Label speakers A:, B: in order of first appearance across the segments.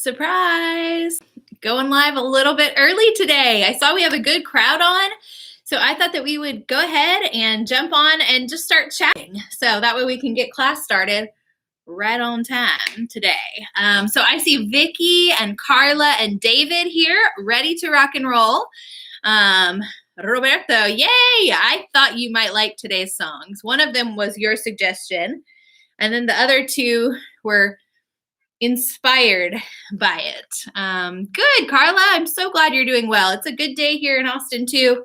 A: Surprise! Going live a little bit early today. I saw we have a good crowd on, so I thought that we would go ahead and jump on and just start chatting. So that way we can get class started right on time today. So I see Vicky and Carla and David here, ready to rock and roll. Roberto, yay! I thought you might like today's songs. One of them was your suggestion, and then the other two were inspired by it. Good, Carla. I'm so glad you're doing well. It's a good day here in Austin too.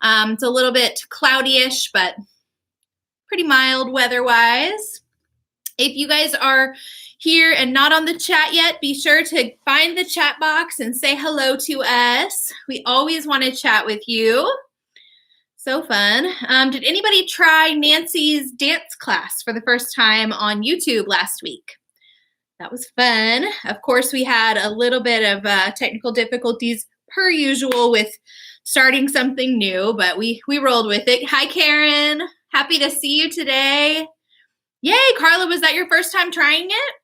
A: It's a little bit cloudy-ish, but pretty mild weather-wise. If you guys are here and not on the chat yet, be sure to find the chat box and say hello to us. We always want to chat with you. So fun. Did anybody try Nancy's dance class for the first time on YouTube last week? That was fun. Of course, we had a little bit of technical difficulties per usual with starting something new, but we rolled with it. Hi, Karen. Happy to see you today. Yay, Carla, was that your first time trying it?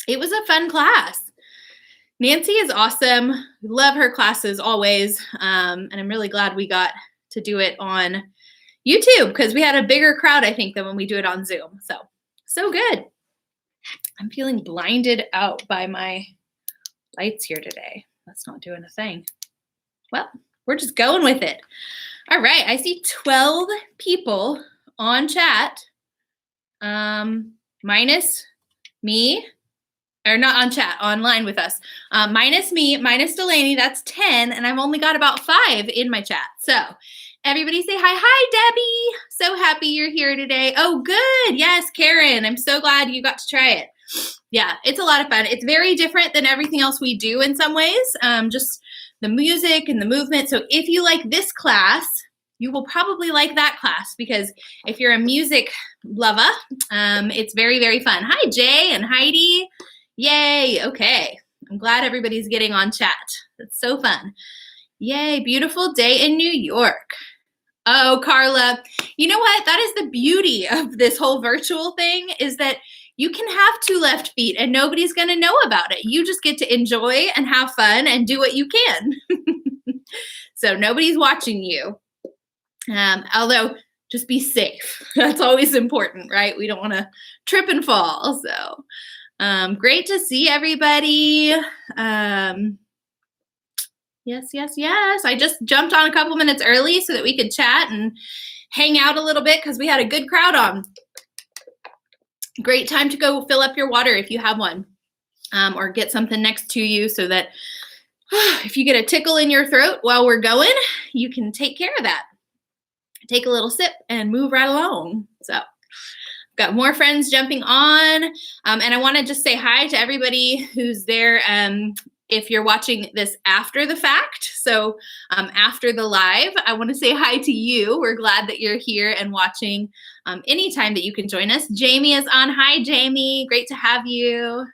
A: It was a fun class. Nancy is awesome. Love her classes always, and I'm really glad we got to do it on YouTube because we had a bigger crowd, I think, than when we do it on Zoom. So good. I'm feeling blinded out by my lights here today. That's not doing a thing. Well, we're just going with it. All right, I see 12 people on chat, minus me, or not on chat, online with us. Minus me, minus Delaney, that's 10, and I've only got about 5 in my chat. So everybody say hi. Hi, Debbie. So happy you're here today. Oh, good. Yes, Karen, I'm so glad you got to try it. Yeah, it's a lot of fun. It's very different than everything else we do in some ways, just the music and the movement. So if you like this class, you will probably like that class because if you're a music lover, it's very, very fun. Hi, Jay and Heidi. Yay. Okay. I'm glad everybody's getting on chat. It's so fun. Yay. Beautiful day in New York. Oh, Carla, you know what? That is the beauty of this whole virtual thing is that you can have 2 left feet and nobody's going to know about it. You just get to enjoy and have fun and do what you can. So nobody's watching you. Although just be safe. That's always important, right? We don't want to trip and fall. So great to see everybody. Yes. I just jumped on a couple minutes early so that we could chat and hang out a little bit because we had a good crowd on. Great time to go fill up your water if you have one, or get something next to you so that if you get a tickle in your throat while we're going, you can take care of that. Take a little sip and move right along. So got more friends jumping on, and I want to just say hi to everybody who's there. If you're watching this after the fact, so after the live, I want to say hi to you. We're glad that you're here and watching anytime that you can join us. Jamie is on. Hi, Jamie. Great to have you.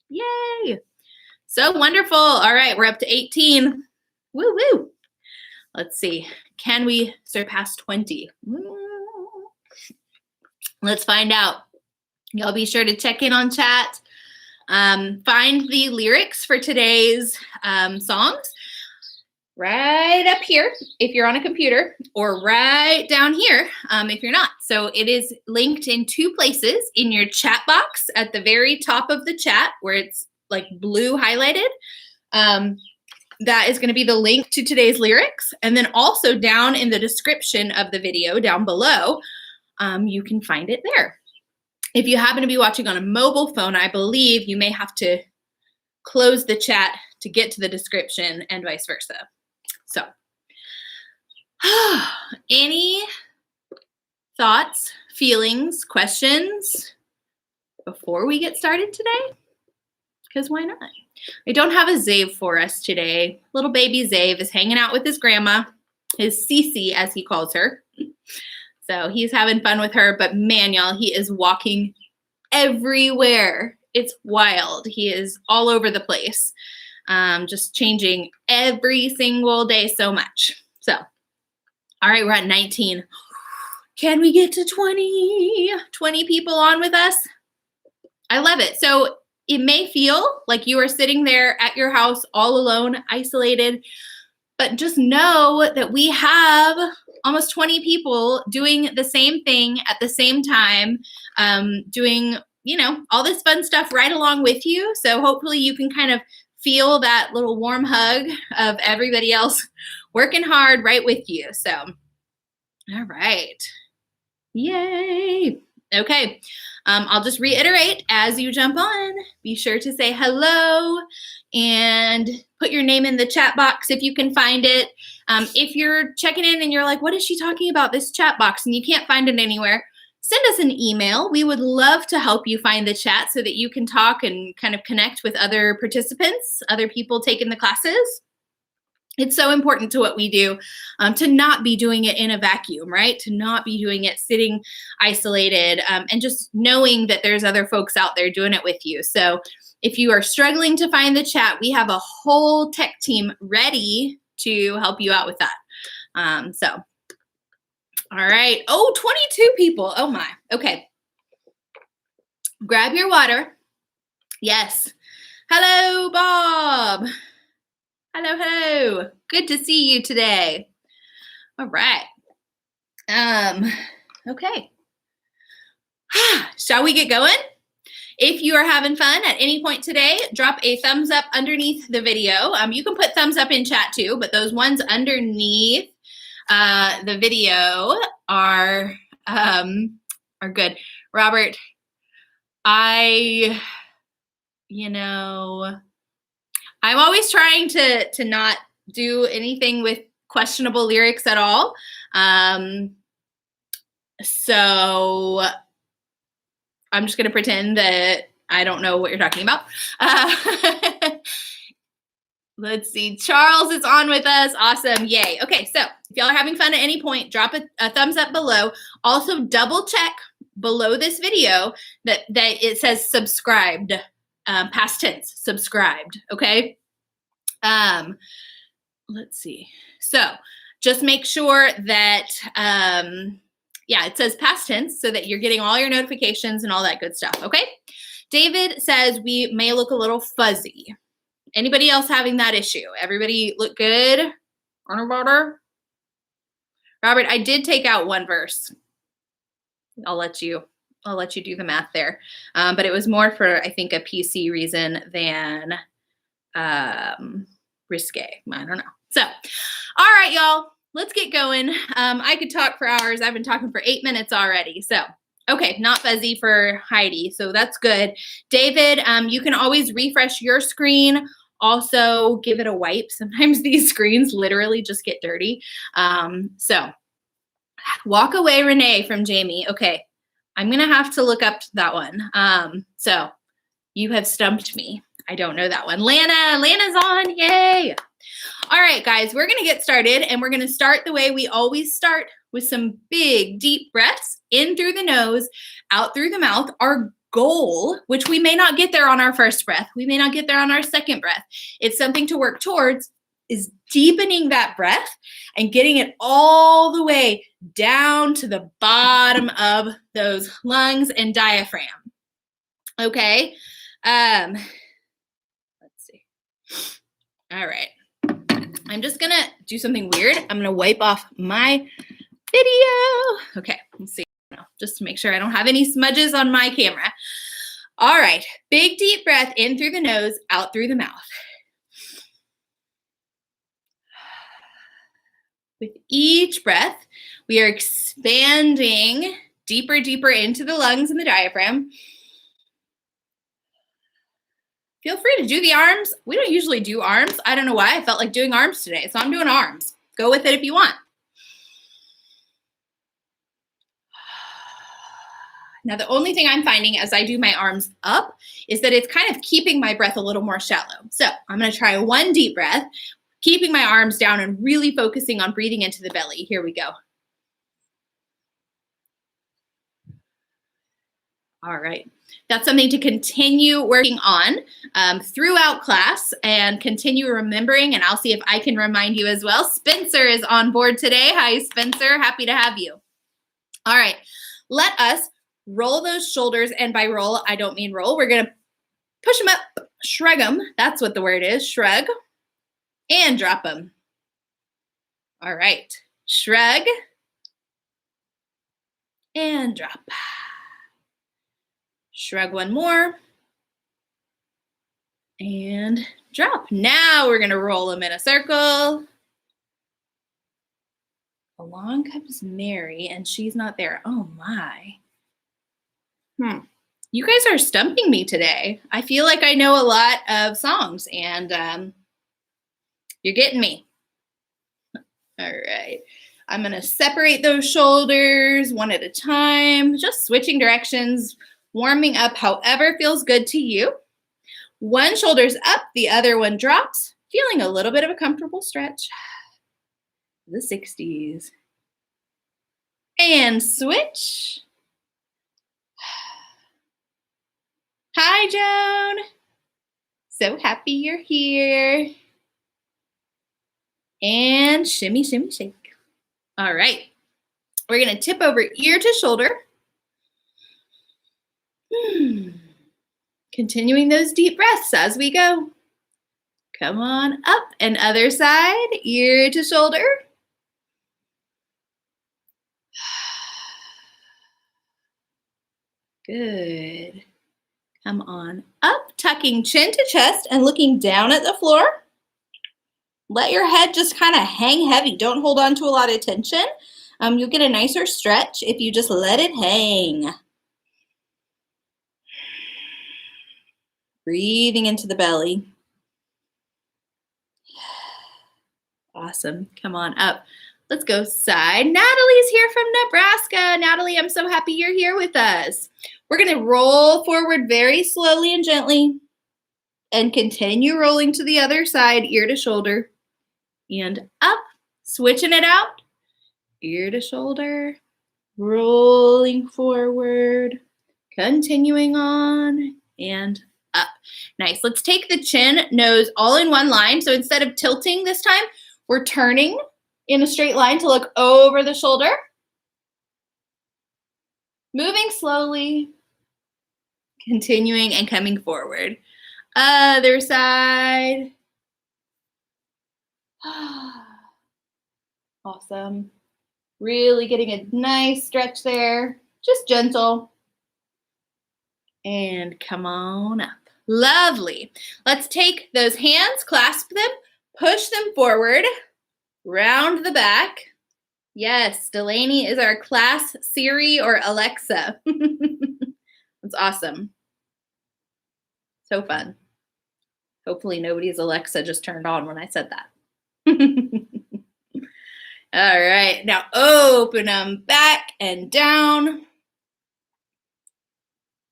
A: Yay. So wonderful. All right, we're up to 18. Woo, woo. Let's see. Can we surpass 20? Let's find out. Y'all be sure to check in on chat. Find the lyrics for today's songs right up here if you're on a computer, or right down here if you're not. So it is linked in 2 places: in your chat box at the very top of the chat where it's like blue highlighted. That is going to be the link to today's lyrics. And then also down in the description of the video down below, you can find it there. If you happen to be watching on a mobile phone, I believe you may have to close the chat to get to the description and vice versa. So, any thoughts, feelings, questions before we get started today? Because why not? I don't have a Zave for us today. Little baby Zave is hanging out with his grandma, his Cece as he calls her. So he's having fun with her, but man, y'all, he is walking everywhere. It's wild. He is all over the place, just changing every single day so much. So, all right, we're at 19. Can we get to 20? 20 people on with us? I love it. So it may feel like you are sitting there at your house all alone, isolated, but just know that we have almost 20 people doing the same thing at the same time, doing, all this fun stuff right along with you. So hopefully you can kind of feel that little warm hug of everybody else working hard right with you. So, all right. Yay. Okay. I'll just reiterate as you jump on, be sure to say hello and put your name in the chat box if you can find it. If you're checking in and you're like, what is she talking about, this chat box, and you can't find it anywhere, send us an email. We would love to help you find the chat so that you can talk and kind of connect with other participants, other people taking the classes. It's so important to what we do to not be doing it in a vacuum, right? To not be doing it sitting isolated and just knowing that there's other folks out there doing it with you. So if you are struggling to find the chat, we have a whole tech team ready to help you out with that. All right. Oh, 22 people. Oh my. Okay. Grab your water. Yes. Hello, Bob. Hello. Good to see you today. All right. Okay. Shall we get going? If you are having fun at any point today, drop a thumbs up underneath the video. You can put thumbs up in chat too, but those ones underneath the video are good. Robert, I'm always trying to not do anything with questionable lyrics at all. So I'm just going to pretend that I don't know what you're talking about. Let's see. Charles is on with us. Awesome. Yay. Okay. So if y'all are having fun at any point, drop a thumbs up below. Also double check below this video that it says subscribed, past tense, subscribed. Okay. Let's see. So just make sure that, it says past tense so that you're getting all your notifications and all that good stuff. Okay. David says we may look a little fuzzy. Anybody else having that issue? Everybody look good? Robert, I did take out one verse. I'll let you do the math there. But it was more for, I think, a PC reason than risque. I don't know. So, all right, y'all, let's get going. I could talk for hours. I've been talking for 8 minutes already. So, okay, not fuzzy for Heidi. So that's good. David, you can always refresh your screen. Also, give it a wipe. Sometimes these screens literally just get dirty. So, walk away, Renee, from Jamie. Okay, I'm going to have to look up that one. So, you have stumped me. I don't know that one. Lana's on. Yay. All right, guys, we're going to get started, and we're going to start the way we always start, with some big, deep breaths in through the nose, out through the mouth. Our goal, which we may not get there on our first breath, we may not get there on our second breath, it's something to work towards, is deepening that breath and getting it all the way down to the bottom of those lungs and diaphragm. Okay. Let's see. All right. I'm just going to do something weird. I'm going to wipe off my video. Okay. Let's see. Just to make sure I don't have any smudges on my camera. All right. Big, deep breath in through the nose, out through the mouth. With each breath, we are expanding deeper, deeper into the lungs and the diaphragm. Feel free to do the arms. We don't usually do arms. I don't know why. I felt like doing arms today, so I'm doing arms. Go with it if you want. Now, the only thing I'm finding as I do my arms up is that it's kind of keeping my breath a little more shallow. So I'm going to try one deep breath, keeping my arms down and really focusing on breathing into the belly. Here we go. All right. That's something to continue working on throughout class and continue remembering. And I'll see if I can remind you as well. Spencer is on board today. Hi, Spencer. Happy to have you. All right. Let us roll those shoulders. And by roll, I don't mean roll. We're going to Push them up, shrug them. That's what the word is, shrug. And drop them. All right, shrug. And drop. Shrug one more. And drop. Now we're going to roll them in a circle. Along comes Mary, and she's not there. Oh, my. You guys are stumping me today. I feel like I know a lot of songs, and you're getting me. All right. I'm going to separate those shoulders one at a time, just switching directions, warming up however feels good to you. One shoulder's up, the other one drops, feeling a little bit of a comfortable stretch. The 60s. And switch. Hi, Joan. So happy you're here. And shimmy, shimmy, shake. All right. We're going to tip over ear to shoulder. Continuing those deep breaths as we go. Come on up and other side, ear to shoulder. Good. Come on up, tucking chin to chest and looking down at the floor. Let your head just kind of hang heavy. Don't hold on to a lot of tension. You'll get a nicer stretch if you just let it hang. Breathing into the belly. Awesome. Come on up. Let's go side. Natalie's here from Nebraska. Natalie, I'm so happy you're here with us. We're going to roll forward very slowly and gently and continue rolling to the other side, ear to shoulder and up. Switching it out, ear to shoulder, rolling forward, continuing on and up. Nice. Let's take the chin, nose all in one line. So instead of tilting this time, we're turning in a straight line to look over the shoulder. Moving slowly, continuing and coming forward. Other side. Awesome. Really getting a nice stretch there. Just gentle. And come on up. Lovely. Let's take those hands, clasp them, push them forward, round the back. Yes, Delaney is our class Siri or Alexa. That's awesome. So fun. Hopefully nobody's Alexa just turned on when I said that. All right, now open them back and down.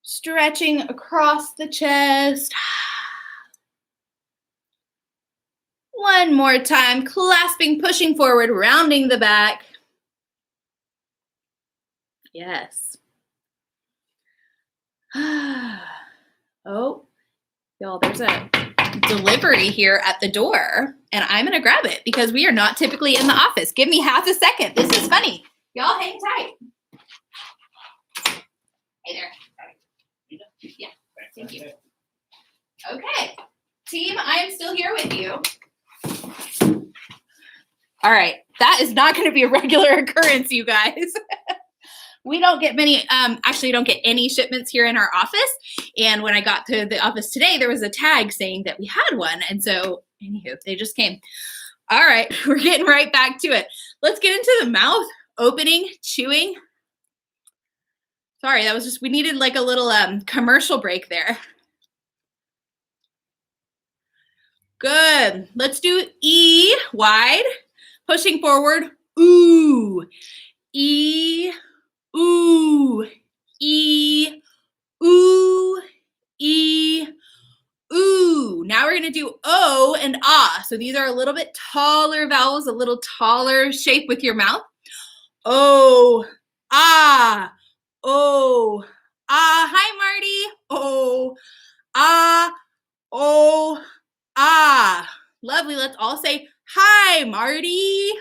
A: Stretching across the chest. One more time, clasping, pushing forward, rounding the back. Yes. Oh, y'all, there's a delivery here at the door, and I'm going to grab it because we are not typically in the office. Give me half a second. This is funny. Y'all hang tight. Hey there. Yeah, thank you. Okay, team, I am still here with you. All right, that is not going to be a regular occurrence, you guys. We don't get many, actually don't get any shipments here in our office. And when I got to the office today, there was a tag saying that we had one. And so, anywho, they just came. All right, we're getting right back to it. Let's get into the mouth, opening, chewing. Sorry, that was just, we needed like a little commercial break there. Good. Let's do E, wide, pushing forward, ooh, E, ooh, E, ooh, E, ooh. Now we're going to do O and ah. So these are a little bit taller vowels, a little taller shape with your mouth. O, ah, O, ah. Hi, Marty. O, ah, O, ah. Lovely. Let's all say, hi, Marty.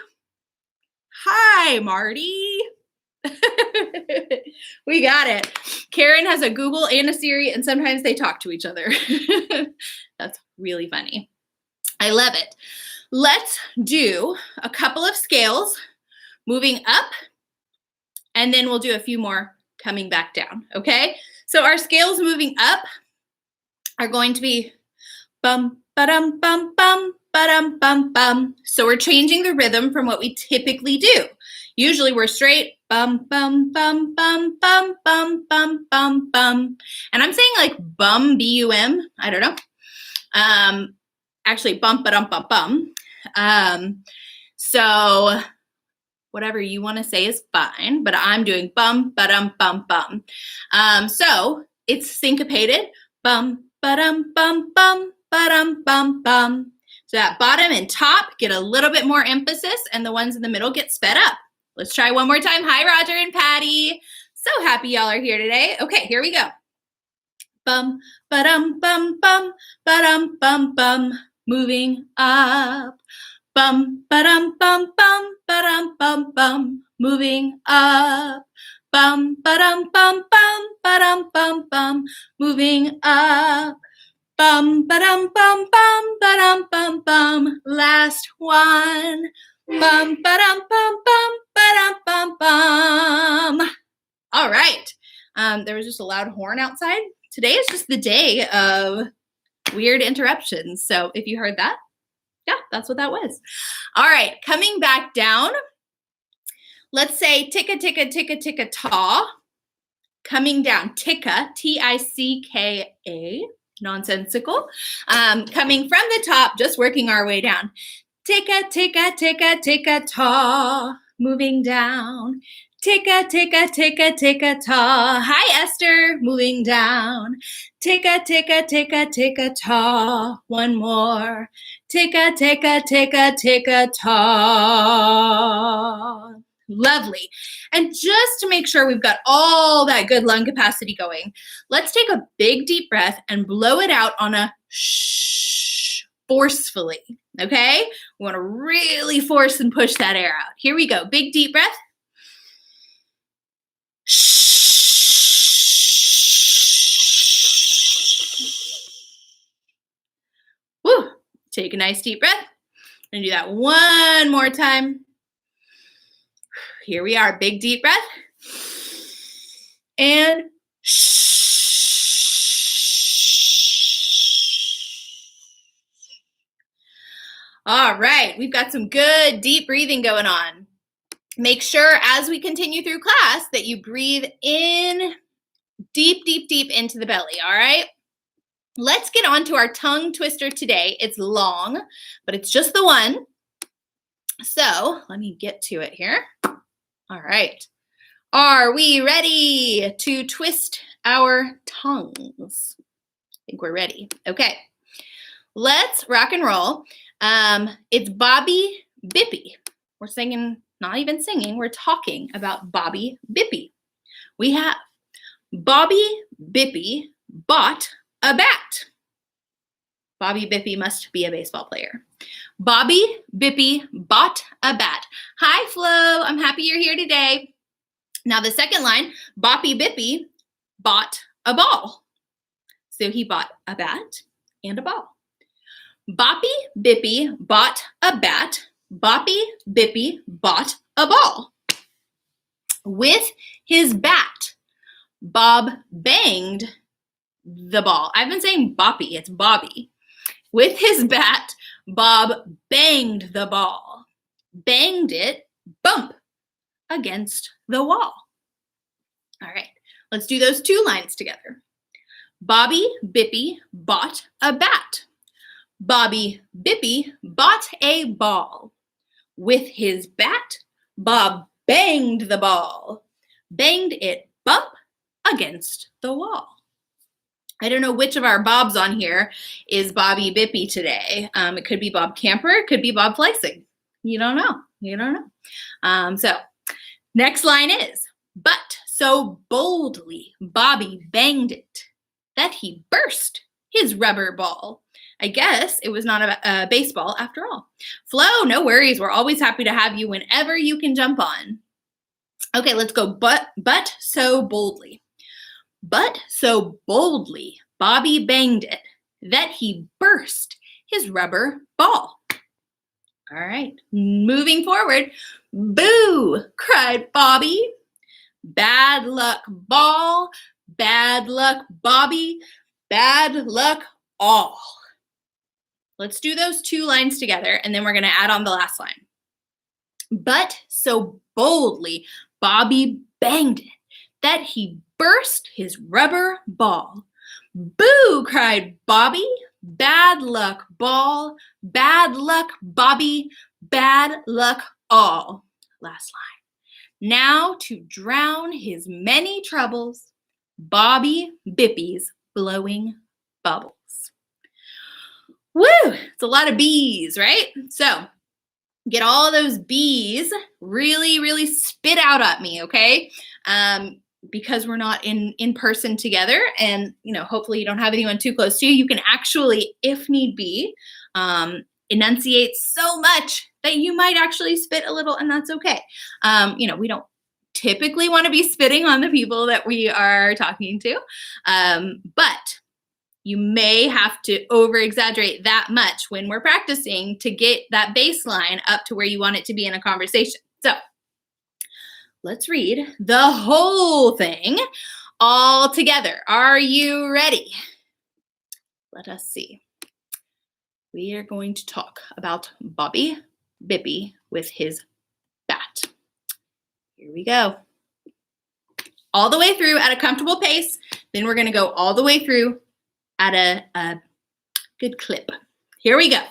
A: Hi, Marty. We got it. Karen has a Google and a Siri, and sometimes they talk to each other. That's really funny. I love it. Let's do a couple of scales, moving up, and then we'll do a few more coming back down, okay? So our scales moving up are going to be bum, ba-dum, bum, bum, ba-dum, bum, bum. So we're changing the rhythm from what we typically do. Usually we're straight, bum, bum, bum, bum, bum, bum, bum, bum, bum. And I'm saying like bum, B-U-M, I don't know. Actually, bump, ba-dum, bum, bum. So whatever you want to say is fine, but I'm doing bum, ba-dum, bum, bum. So it's syncopated, bum, ba-dum, bum, bum, ba-dum, bum, bum. So that bottom and top get a little bit more emphasis, and the ones in the middle get sped up. Let's try one more time. Hi, Roger and Patty. So happy y'all are here today. Okay, here we go. Bum, ba-dum, bum, bum, ba-dum, bum, bum. Moving up. Bum, ba-dum, bum, bum, ba-dum, bum, bum. Moving up. Bum, ba-dum, bum, bum, ba-dum, bum, bum. Moving up. Bum, ba-dum, bum, bum, ba-dum, bum, bum. Last one. Bum, ba-dum, bum, bum, ba-dum, bum, bum. All right. There was just a loud horn outside. Today is just the day of weird interruptions. So if you heard that, yeah, that's what that was. All right, coming back down. Let's say ticka, ticka, ticka, ticka, ta. Coming down, ticka, T-I-C-K-A, nonsensical. Coming from the top, just working our way down. Ticka, ticka, ticka, ticka, ta. Moving down. Ticka, ticka, ticka, ticka, ta. Hi, Esther. Moving down. Ticka, ticka, ticka, ticka, ta. One more. Ticka, ticka, ticka, ticka, ta. Lovely. And just to make sure we've got all that good lung capacity going, let's take a big deep breath and blow it out on a shh, forcefully. Okay? We want to really force and push that air out. Here we go. Big deep breath. Woo. Take a nice deep breath. And do that one more time. Here we are. Big deep breath. And all right. We've got some good deep breathing going on. Make sure as we continue through class that you breathe in deep, deep, deep into the belly, all right? Let's get on to our tongue twister today. It's long, but it's just the one. So let me get to it here. All right. Are we ready to twist our tongues? I think we're ready. Okay. Let's rock and roll. It's Bobby Bippy. We're singing, not even singing, we're talking about Bobby Bippy. We have Bobby Bippy bought a bat. Bobby Bippy must be a baseball player. Bobby Bippy bought a bat. Hi, Flo. I'm happy you're here today. Now, the second line, Bobby Bippy bought a ball. So he bought a bat and a ball. Bobby Bippy bought a bat. Bobby Bippy bought a ball. With his bat, Bob banged the ball. I've been saying Boppy, it's Bobby. With his bat, Bob banged the ball. Banged it, bump, against the wall. All right, let's do those two lines together. Bobby Bippy bought a bat. Bobby Bippy bought a ball. With his bat, Bob banged the ball. Banged it, bump, against the wall. I don't know which of our Bobs on here is Bobby Bippy today. It could be Bob Camper. It could be Bob Fleissig. You don't know. You don't know. So next line is, but so boldly Bobby banged it that he burst his rubber ball. I guess it was not a baseball after all. Flo, no worries. We're always happy to have you whenever you can jump on. Okay, let's go. But so boldly. But so boldly Bobby banged it that he burst his rubber ball. All right, moving forward. Boo, cried Bobby. Bad luck, ball. Bad luck, Bobby. Bad luck, all. Let's do those two lines together, and then we're going to add on the last line. But so boldly Bobby banged it that he burst his rubber ball. Boo, cried Bobby. Bad luck, ball. Bad luck, Bobby. Bad luck, all. Last line. Now to drown his many troubles, Bobby Bippy's blowing bubbles. Woo! It's a lot of B's, right? So get all of those B's really, really spit out at me, okay? Because we're not in person together, and hopefully you don't have anyone too close to you, you can actually, if need be, enunciate so much that you might actually spit a little, and that's okay. We don't typically want to be spitting on the people that we are talking to, but you may have to over-exaggerate that much when we're practicing to get that baseline up to where you want it to be in a conversation. So let's read the whole thing all together. Are you ready? Let us see. We are going to talk about Bobby Bippy with his bat. Here we go. All the way through at a comfortable pace. Then we're going to go all the way through at a good clip. Here we go.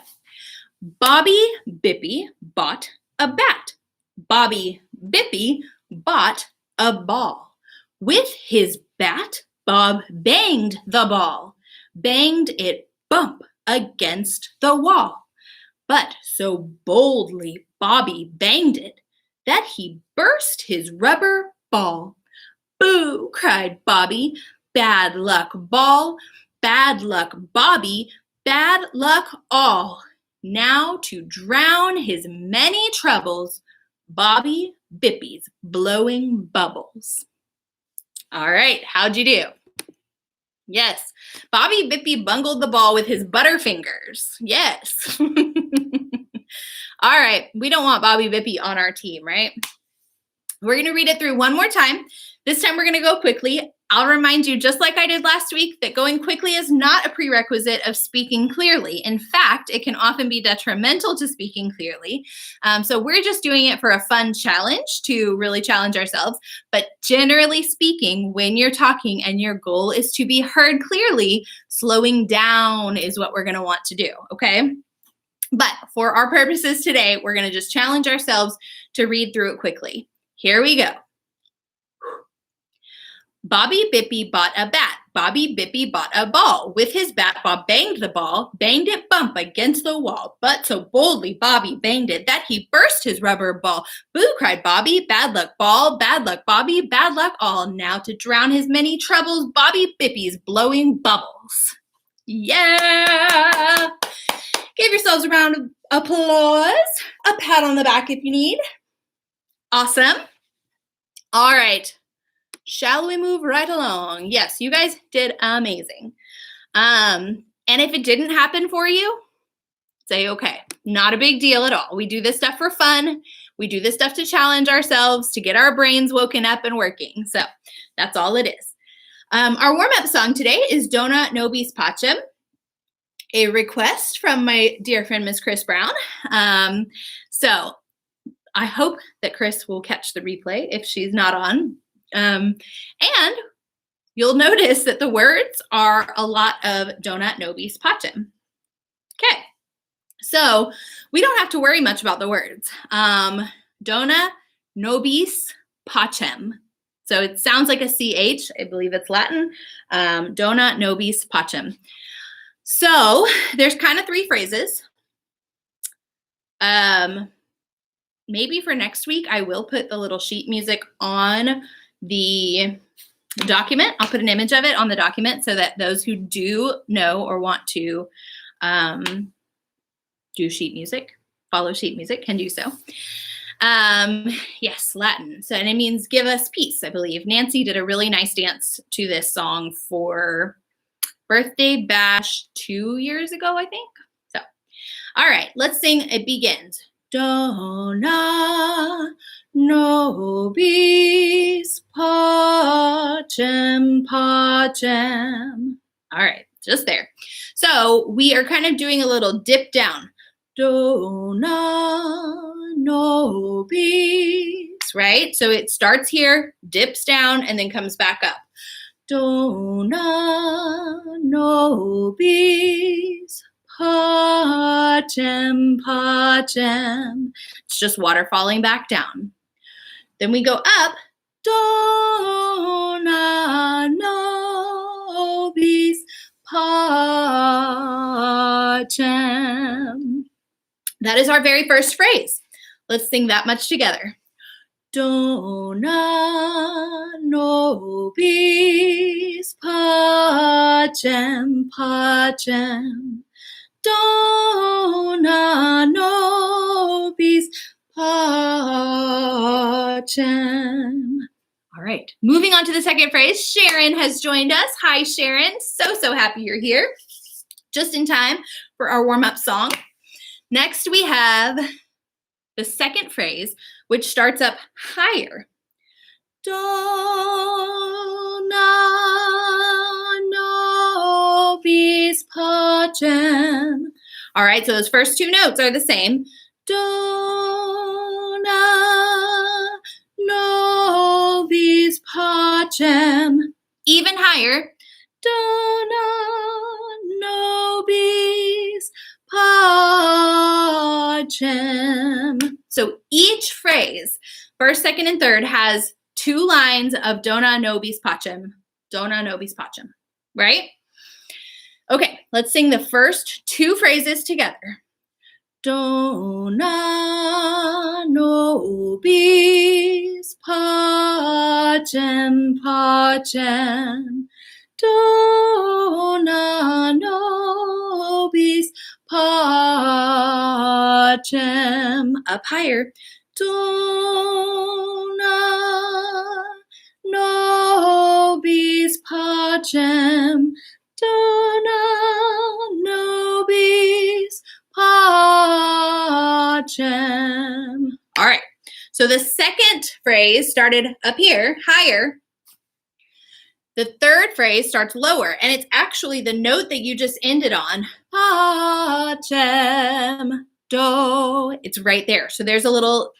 A: Bobby Bippy bought a bat. Bobby Bippy bought a ball. With his bat, Bob banged the ball. Banged it bump against the wall. But so boldly Bobby banged it that he burst his rubber ball. Boo, cried Bobby. Bad luck, ball. Bad luck, Bobby. Bad luck, all. Now to drown his many troubles, Bobby Bippy's blowing bubbles. All right, how'd you do? Yes, Bobby Bippy bungled the ball with his butterfingers. Yes. All right, we don't want Bobby Bippy on our team, right? We're going to read it through one more time. This time we're going to go quickly. I'll remind you, just like I did last week, that going quickly is not a prerequisite of speaking clearly. In fact, it can often be detrimental to speaking clearly. So we're just doing it for a fun challenge to really challenge ourselves. But generally speaking, when you're talking and your goal is to be heard clearly, slowing down is what we're going to want to do, okay? But for our purposes today, we're going to just challenge ourselves to read through it quickly. Here we go. Bobby Bippy bought a bat. Bobby Bippy bought a ball. With his bat, Bob banged the ball, banged it bump against the wall. But so boldly Bobby banged it that he burst his rubber ball. Boo, cried Bobby. Bad luck, ball. Bad luck, Bobby. Bad luck, all. Now to drown his many troubles, Bobby Bippy's blowing bubbles. Yeah! Give yourselves a round of applause. A pat on the back if you need. Awesome. All right. Shall we move right along? Yes, you guys did amazing. And if it didn't happen for you, say, okay, not a big deal at all. We do this stuff for fun. We do this stuff to challenge ourselves, to get our brains woken up and working. So that's all it is. Our warm-up song today is Dona Nobis Pacem, a request from my dear friend, Miss Chris Brown. So I hope that Chris will catch the replay if she's not on. And you'll notice that the words are a lot of Donut Nobis Pacem. Okay, so we don't have to worry much about the words. Dona Nobis Pacem. So it sounds like a CH. I believe it's Latin. Dona Nobis Pacem. So there's kind of three phrases. Maybe for next week, I will put the little sheet music on the document. I'll put an image of it on the document so that those who do know or want to do sheet music, follow sheet music, can do so. Yes, Latin. So, and it means give us peace, I believe. Nancy did a really nice dance to this song for Birthday Bash 2 years ago, I think. So, all right, let's sing. It begins. Dona nobis pacem pacem. All right, just there. So we are kind of doing a little dip down. Dona nobis, right? So it starts here, dips down, and then comes back up. Dona nobis pacem pacem. It's just water falling back down. Then we go up. Dona nobis pacem. That is our very first phrase. Let's sing that much together. Dona nobis pacem pacem. Dona nobis pacem. All right, moving on to the second phrase. Sharon has joined us. Hi, Sharon. So happy you're here. Just in time for our warm-up song. Next, we have the second phrase, which starts up higher. Dona nobis pacem. All right, so those first two notes are the same. Dona nobis pacem. Even higher. Dona nobis pacem. So each phrase, first, second, and third, has two lines of Dona nobis pacem. Dona nobis pacem, right? Okay, let's sing the first two phrases together. Dona nobis pacem pacem. Dona nobis pacem. Up higher. Dona nobis pacem. Dona nobis pacem. All right. So the second phrase started up here, higher. The third phrase starts lower, and it's actually the note that you just ended on. Pacem, do. It's right there. So there's a little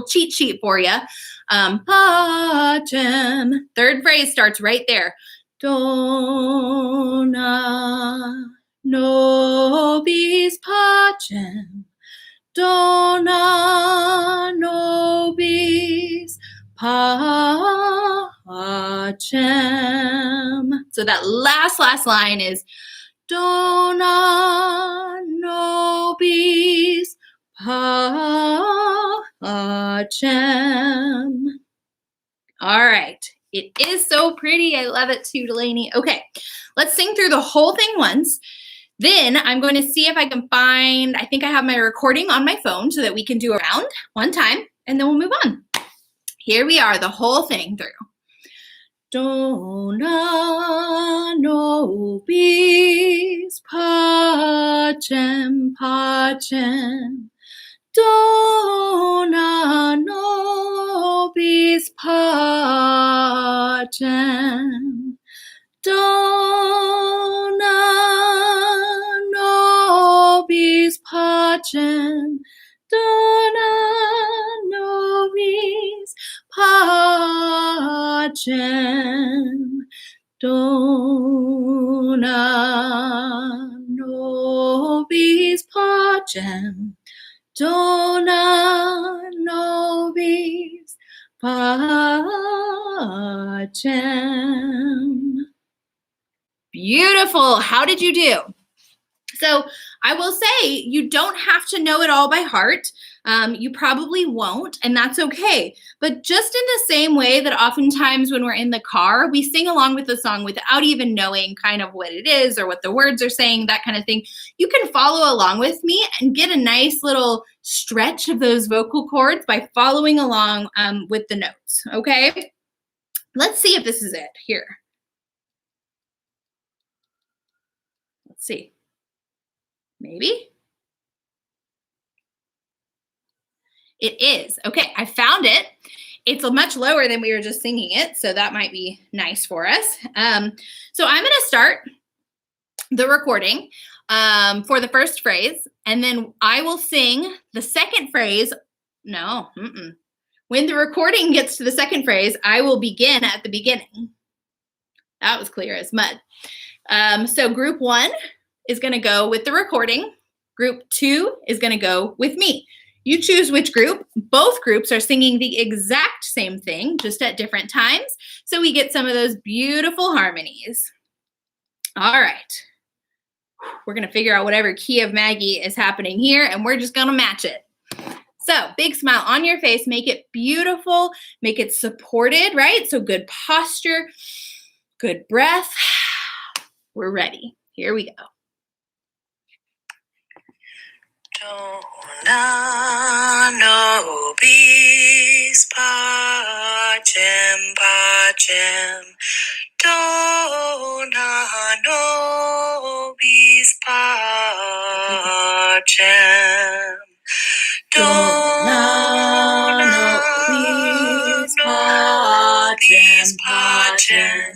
A: cheat sheet for you. Pacem. Third phrase starts right there. Dona nobis pacem. Dona nobis pacem. So that last line is Dona nobis pacem. All right. It is so pretty. I love it too, Delaney. Okay, let's sing through the whole thing once. Then I'm going to see if I can find, I think I have my recording on my phone so that we can do a round one time, and then we'll move on. Here we are, the whole thing through. Dona nobis pacem pacem. Dona nobis pacem. Dona nobis pacem. Dona nobis pacem. Dona nobis pacem. Dona nobis pacem. Beautiful. How did you do? So I will say you don't have to know it all by heart. You probably won't, and that's okay. But just in the same way that oftentimes when we're in the car, we sing along with the song without even knowing kind of what it is or what the words are saying, that kind of thing, you can follow along with me and get a nice little stretch of those vocal cords by following along with the notes, okay? Let's see if this is it. Here. Let's see. Maybe? It is. Okay, I found it. It's much lower than we were just singing it, so that might be nice for us. So I'm going to start the recording for the first phrase, and then I will sing the second phrase. No, when the recording gets to the second phrase, I will begin at the beginning. That was clear as mud. So group 1 is going to go with the recording. Group 2 is going to go with me. You choose which group. Both groups are singing the exact same thing, just at different times. So we get some of those beautiful harmonies. All right. We're going to figure out whatever key of Maggie is happening here, and we're just going to match it. So big smile on your face. Make it beautiful. Make it supported, right? So good posture, good breath. We're ready. Here we go.
B: Dona nobis pacem pacem. Dona nobis pacem. Dona nobis pacem.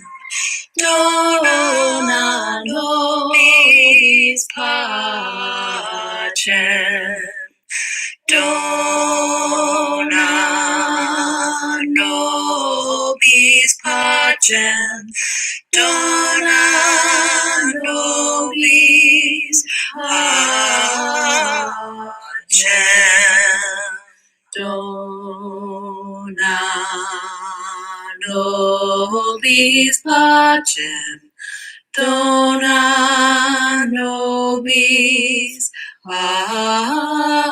B: Dona nobis pacem. Dona nobis pacem. Dona nobis pacem. Dona nobis pacem. Dona nobis pacem.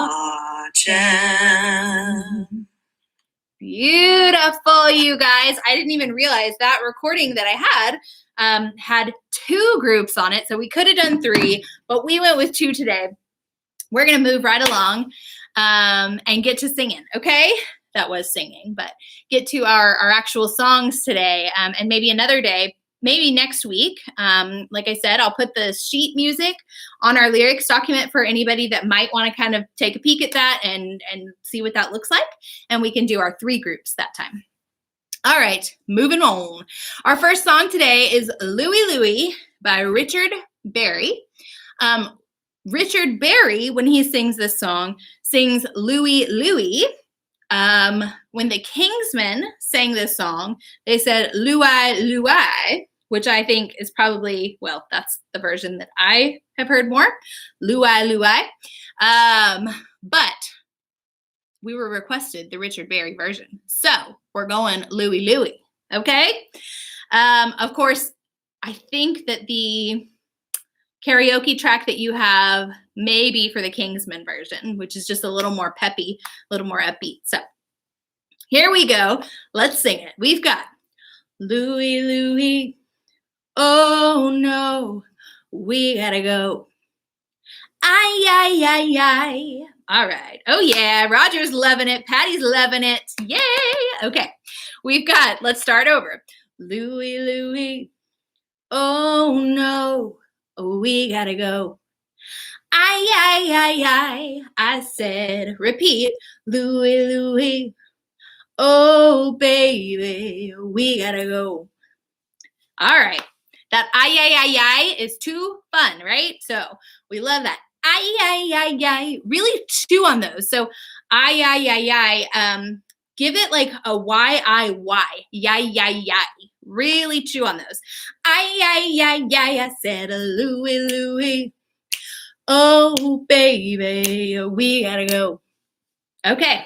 A: Beautiful, you guys. I didn't even realize that recording that I had 2 groups on it. So we could have done 3, but we went with 2 today. We're going to move right along and get to singing, okay? That was singing, but get to our actual songs today, and maybe another day, maybe next week. Like I said, I'll put the sheet music on our lyrics document for anybody that might want to kind of take a peek at that and see what that looks like. And we can do our 3 groups that time. All right, moving on. Our first song today is Louie, Louie by Richard Berry. Richard Berry, when he sings this song, sings Louie, Louie. When the Kingsmen sang this song, they said Louie, Louie, which I think is probably, well, that's the version that I have heard more, Louie, Louie. But we were requested the Richard Berry version, so we're going Louie, Louie, okay? Of course, I think that the karaoke track that you have may be for the Kingsmen version, which is just a little more peppy, a little more upbeat. So here we go. Let's sing it. We've got Louie, Louie, oh no, we gotta go. Ay, ay, ay, ay. All right. Oh yeah, Roger's loving it. Patty's loving it. Yay. Okay. We've got, let's start over. Louie, Louie, oh no, we gotta go. Ay, ay, ay, ay, I said, repeat, Louie, Louie, oh baby, we gotta go. All right, that ay, ay, ay, ay is too fun, right? So we love that. Ay, ay, ay, ay, really chew on those. So ay, ay, ay, ay, give it like a Y-I-Y, yay, yay, yay. Really chew on those. Ay, ay, ay, ay, I said, Louie, Louie, oh, baby, we gotta go. Okay.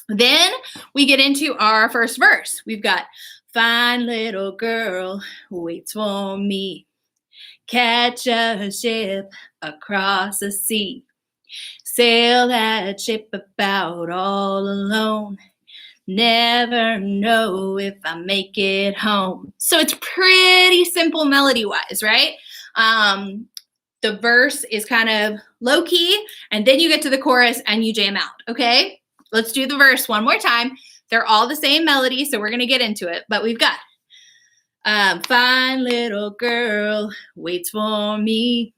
A: Then we get into our first verse. We've got, fine little girl waits for me. catch a ship across the sea. Sail that ship about all alone. Never know if I make it home. So it's pretty simple melody-wise, right? The verse is kind of low-key, and then you get to the chorus and you jam out, okay? Let's do the verse one more time. They're all the same melody, so we're going to get into it. But we've got, fine little girl waits for me.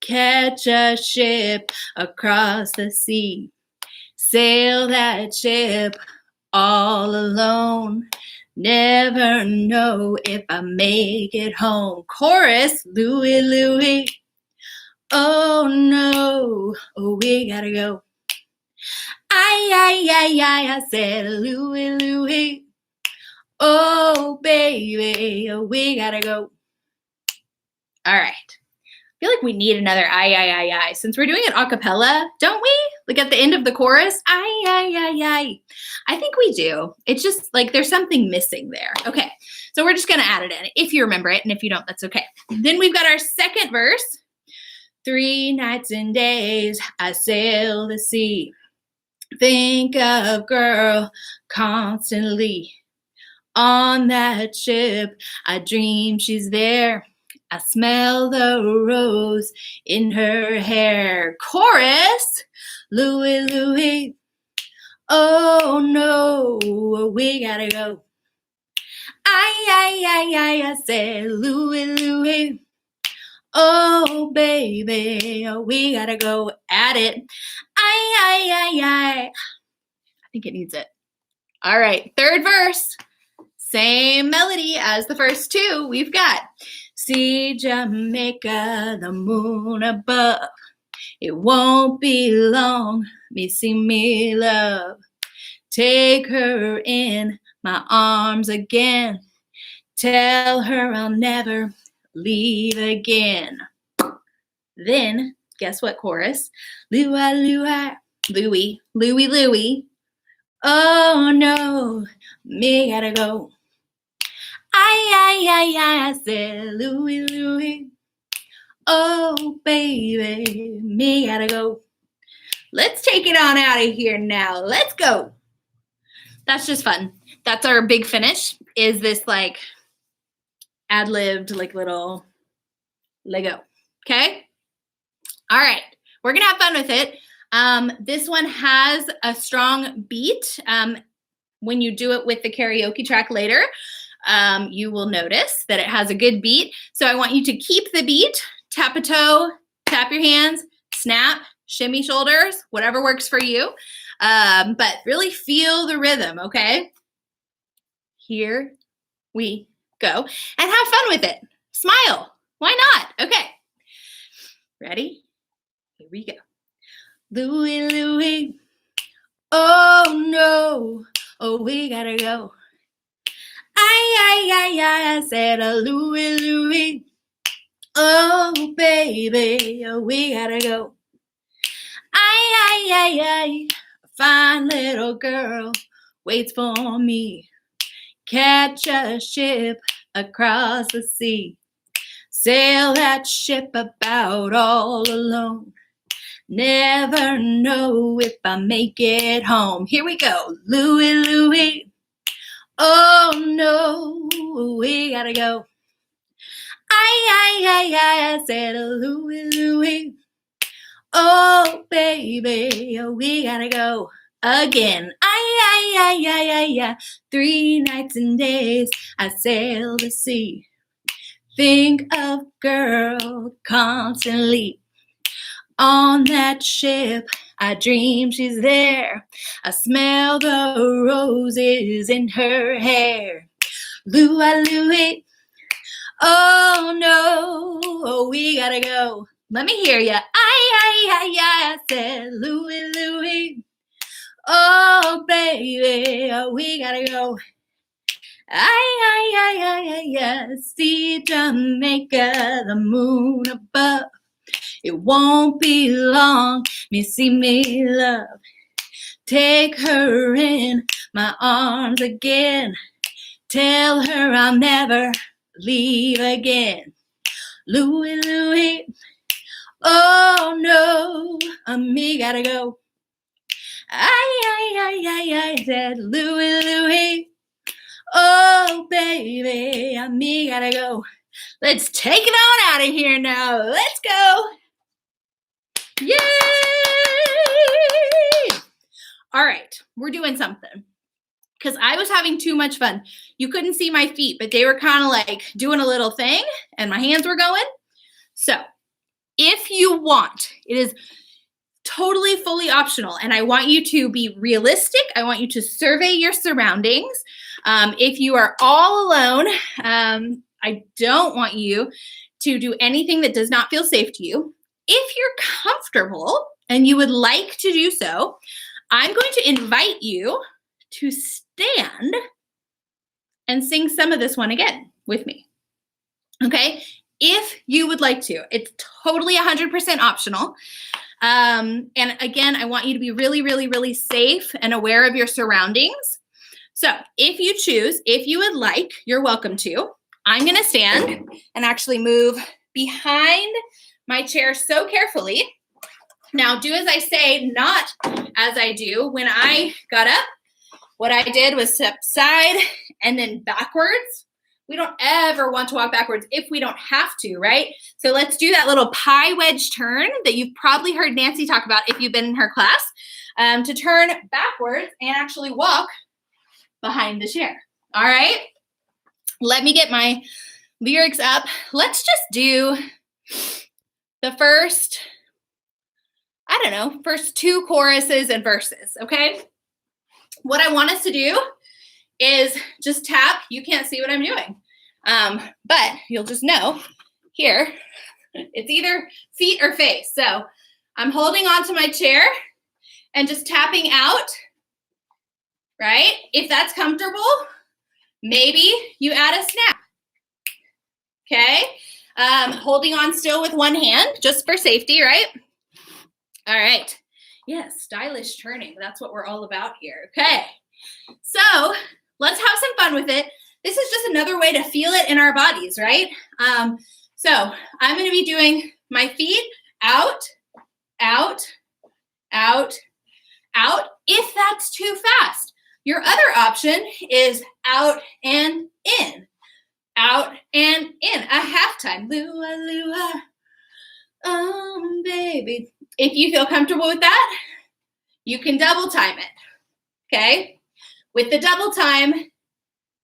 A: Catch a ship across the sea. Sail that ship all alone. Never know if I make it home. Chorus, Louie, Louie. Oh no, oh we gotta go. I said, Louie, Louie. Oh baby, oh, we gotta go. All right. I feel like we need another I. Since we're doing it a cappella, don't we? Like at the end of the chorus, I. I think we do. It's just like there's something missing there. Okay, so we're just gonna add it in if you remember it, and if you don't, that's okay. Then we've got our second verse. 3 nights and days I sail the sea. Think of girl constantly. On that ship, I dream she's there. I smell the rose in her hair. Chorus, Louie, Louie. Oh no, we gotta go. I said, Louie, Louie. Oh baby, we gotta go at it. I think it needs it. All right, third verse. Same melody as the first two. We've got, see Jamaica, the moon above. It won't be long, me see me love. Take her in my arms again. Tell her I'll never leave again. Then, guess what chorus? Louie, Louie, Louie, Louie. Oh no, me gotta go. I said, Louie, Louie. Oh baby, me gotta go. Let's take it on out of here now. Let's go. That's just fun. That's our big finish, is this like ad-libbed like little Lego. Okay? All right. We're going to have fun with it. This one has a strong beat. When you do it with the karaoke track later, you will notice that it has a good beat. So I want you to keep the beat, tap a toe, tap your hands, snap, shimmy shoulders, whatever works for you. But really feel the rhythm, okay? Here we go. And have fun with it. Smile. Why not? Okay. Ready? Here we go. Louie, Louie. Oh no. Oh, we gotta go. I said, Louie, Louie. Oh, baby, we gotta go. I. Fine little girl waits for me. Catch a ship across the sea. Sail that ship about all alone. Never know if I make it home. Here we go. Louie, Louie. Oh no, we gotta go. I said, Louie, Louie. Oh baby, we gotta go again. I. 3 nights and days I sail the sea. Think of girl constantly. On that ship, I dream she's there. I smell the roses in her hair. Louie, Louie. Oh no, we gotta go. Let me hear ya. I said, Louie, Louie. Oh baby, we gotta go. I see Jamaica, the moon above. It won't be long, me see me love. Take her in my arms again. Tell her I'll never leave again. Louie, Louie. Oh no, me gotta go. I said, Louie, Louie. Oh baby, me gotta go. Let's take it on out of here now. Let's go. Yay! All right, we're doing something. Because I was having too much fun. You couldn't see my feet, but they were kind of like doing a little thing, and my hands were going. So if you want, it is totally fully optional, and I want you to be realistic. I want you to survey your surroundings. If you are all alone, I don't want you to do anything that does not feel safe to you. If you're comfortable and you would like to do so, I'm going to invite you to stand and sing some of this one again with me. Okay? If you would like to. It's totally 100% optional. And again, I want you to be really, really, really safe and aware of your surroundings. So if you choose, if you would like, you're welcome to. I'm going to stand and actually move behind my chair so carefully. Now, do as I say, not as I do. When I got up, what I did was step side and then backwards. We don't ever want to walk backwards if we don't have to, right? So let's do that little pie wedge turn that you've probably heard Nancy talk about if you've been in her class, to turn backwards and actually walk behind the chair. All right? Let me get my lyrics up. Let's just do the first, first two choruses and verses, okay? What I want us to do is just tap. You can't see what I'm doing, but you'll just know here, it's either feet or face. So I'm holding onto my chair and just tapping out, right? If that's comfortable, maybe you add a snap, okay? Holding on still with one hand, just for safety, right? All right. Yes, stylish turning. That's what we're all about here. Okay. So let's have some fun with it. This is just another way to feel it in our bodies, right? So I'm going to be doing my feet out, out, out, out. If that's too fast, your other option is out and in, out and in. A half time. Lua, lua. Oh, baby. If you feel comfortable with that, you can double time it, okay? With the double time,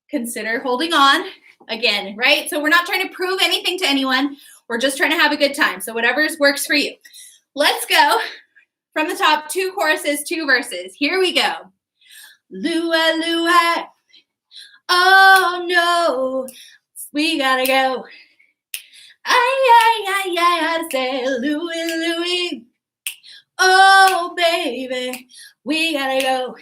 A: consider holding on again, right? So we're not trying to prove anything to anyone. We're just trying to have a good time. So whatever works for you. Let's go from the top, 2 choruses, 2 verses. Here we go. Lua, lua, oh no, we gotta go. I say, Louie, Louie. Oh, baby, we gotta go.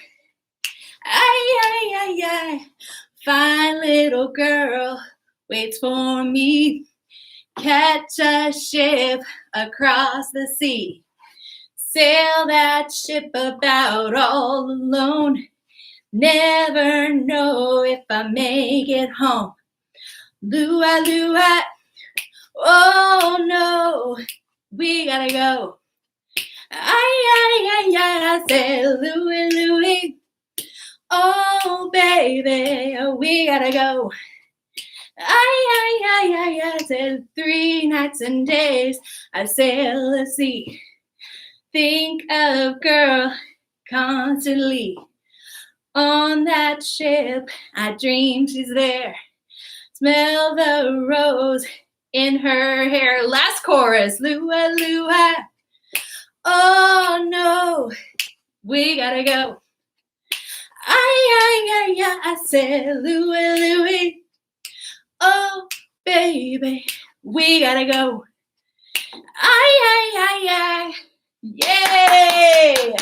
A: Fine little girl waits for me. Catch a ship across the sea. Sail that ship about all alone. Never know if I make it home. Lua, lua, oh no, we gotta go. I said, Louie, Louie, oh baby, we gotta go. I said 3 nights and days I sail the sea. Think of girl constantly on that ship. I dream she's there. Smell the rose in her hair. Last chorus, lua, lua. Oh no, we gotta go. I said, Louie, Louie. Oh, baby, we gotta go. Yay!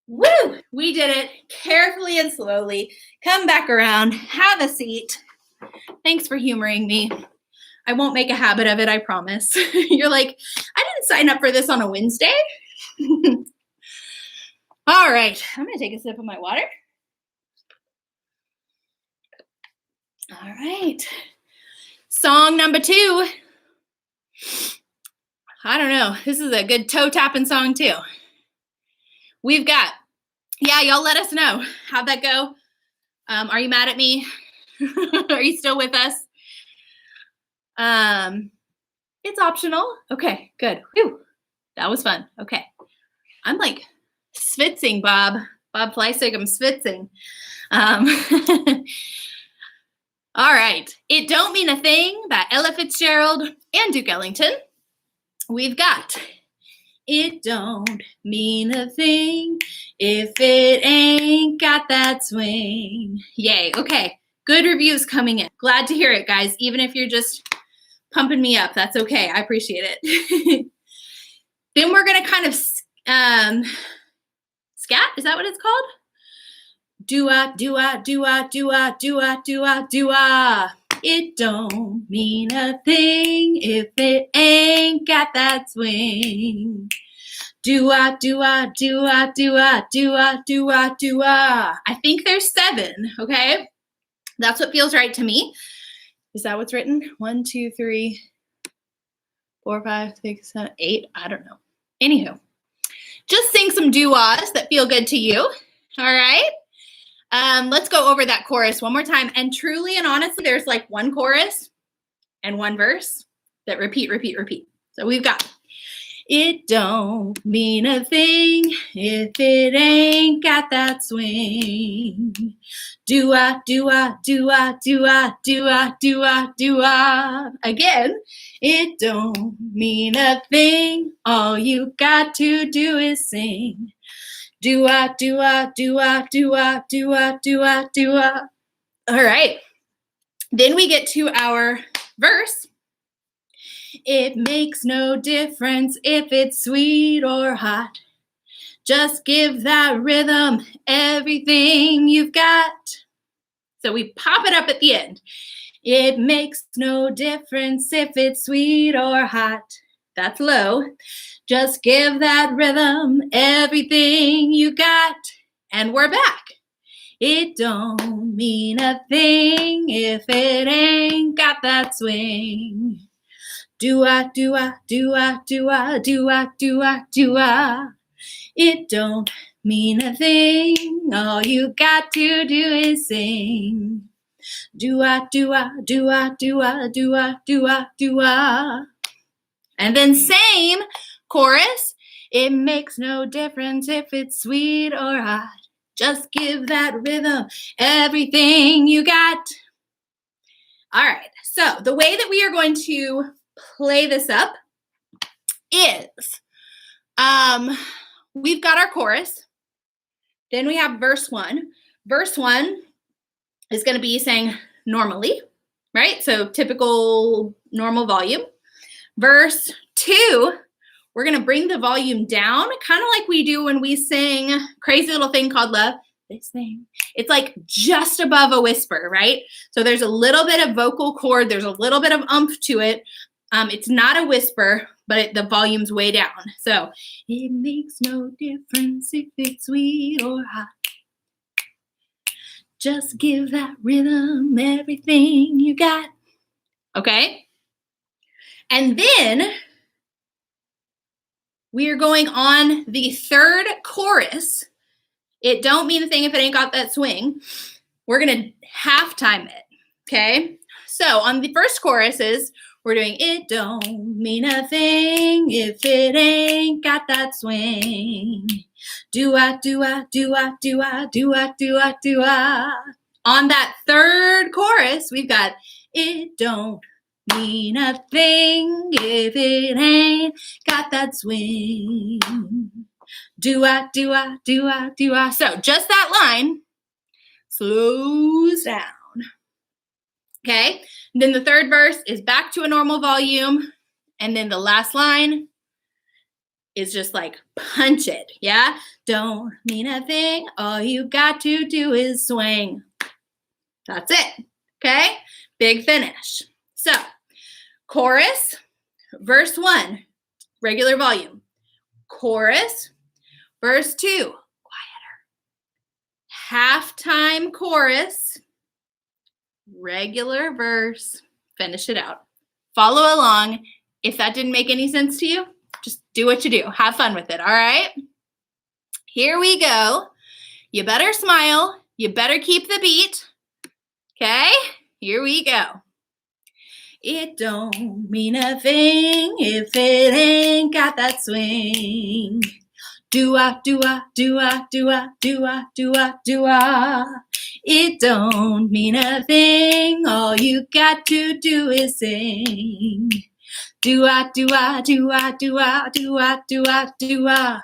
A: Woo! We did it carefully and slowly. Come back around, have a seat. Thanks for humoring me. I won't make a habit of it, I promise. You're like, I didn't sign up for this on a Wednesday. All right, I'm gonna take a sip of my water. All right, song number 2. I don't know. This is a good toe tapping song too. We've got, yeah, y'all let us know. How'd that go? Are you mad at me? Are you still with us? It's optional. Okay, good. Whew. That was fun. Okay. I'm like schwitzing, Bob. Bob Fleissig, I'm schwitzing. All right. It Don't Mean a Thing by Ella Fitzgerald and Duke Ellington. We've got it don't mean a thing if it ain't got that swing. Yay. Okay. Good reviews coming in. Glad to hear it, guys. Even if you're just pumping me up, that's okay. I appreciate it. Then we're going to kind of scat. Is that what it's called? Do-ah, do-ah, do-ah, do-ah, do-ah, do-ah, do-ah. It don't mean a thing if it ain't got that swing. Do-ah, do-ah, do-ah, do-ah, do-ah, do-ah, do-ah. I think there's 7, okay? That's what feels right to me. Is that what's written? 1, 2, 3, 4, 5, 6, 7, 8. I don't know. Anywho, just sing some doo-ahs that feel good to you. All right? Let's go over that chorus one more time. And truly and honestly, there's like one chorus and one verse that repeat, repeat, repeat. So we've got, it don't mean a thing if it ain't got that swing. Do-ah, do-ah, do-ah, do-ah, do-ah, do-ah, do-ah. Again, it don't mean a thing. All you got to do is sing. Do-ah, do-ah, do-ah, do-ah, do-ah, do-ah, do-ah. All right. Then we get to our verse. It makes no difference if it's sweet or hot. Just give that rhythm everything you've got. So we pop it up at the end. It makes no difference if it's sweet or hot. That's low. Just give that rhythm everything you got. And we're back. It don't mean a thing if it ain't got that swing. Do-ah, do-ah, do-ah, do-ah, do-ah, do-ah, do-ah. It don't mean a thing. All you got to do is sing. Do-ah, do-ah, do-ah, do-ah, do-ah, do-ah, do-ah. And then same chorus. It makes no difference if it's sweet or hot. Just give that rhythm everything you got. All right. So the way that we are going to play this up is we've got our chorus. Then we have verse 1. Verse 1 is going to be saying normally, right? So typical normal volume. Verse 2, we're going to bring the volume down, kind of like we do when we sing Crazy Little Thing Called Love. This thing. It's like just above a whisper, right? So there's a little bit of vocal cord. There's a little bit of oomph to it. It's not a whisper, but the volume's way down. So it makes no difference if it's sweet or hot. Just give that rhythm everything you got. Okay? And then we are going on the third chorus. It don't mean a thing if it ain't got that swing. We're going to halftime it. Okay? So on the first choruses, we're doing it don't mean a thing if it ain't got that swing. Do-ah, do-ah, do-ah, do-ah, do-ah, do-ah, do-ah. On that third chorus, we've got it don't mean a thing if it ain't got that swing. Do-ah, do-ah, do-ah, do-ah. So just that line slows down. Okay? And then the third verse is back to a normal volume. And then the last line is just like punch it. Yeah? Don't mean a thing. All you got to do is swing. That's it. Okay? Big finish. So, chorus, verse 1, regular volume. Chorus, verse 2, quieter. Halftime chorus, regular verse, finish it out. Follow along. If that didn't make any sense to you, do what you do. Have fun with it, all right? Here we go. You better smile. You better keep the beat. Okay? Here we go. It don't mean a thing if it ain't got that swing. Do-ah, do-ah, do-ah, do-ah, do-ah, do-ah, do-ah. It don't mean a thing. All you got to do is sing. Do-ah, do-ah, do-ah, do-ah, do-ah, do-ah, do-ah.